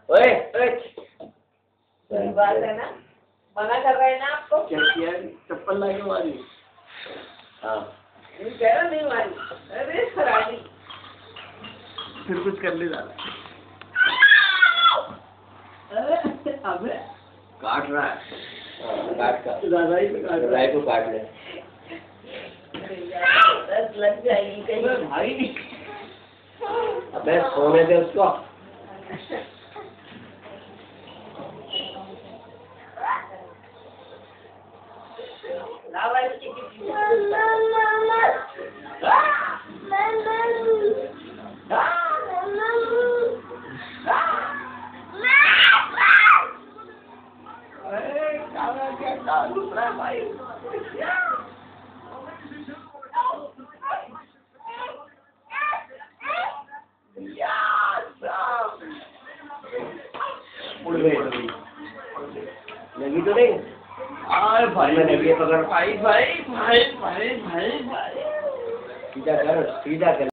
ओए ओए सही बात है ना, मना कर रहे हैं ना आपको। क्या किया? चप्पल लाके मारी। हाँ कह रहा नहीं मारी, अरे सरानी फिर कुछ कर ले दादा। अबे काट रहा है। काट का दादा ही तो काट रहा है। को काट ले। दस लग जाएगी कहीं। भाई अबे सोने दे उसको। उड़ गई लगी तो नहीं? अरे भाई लगी पकड़। भाई भाई भाई भाई भाई भाई सीधा कर सीधा कर।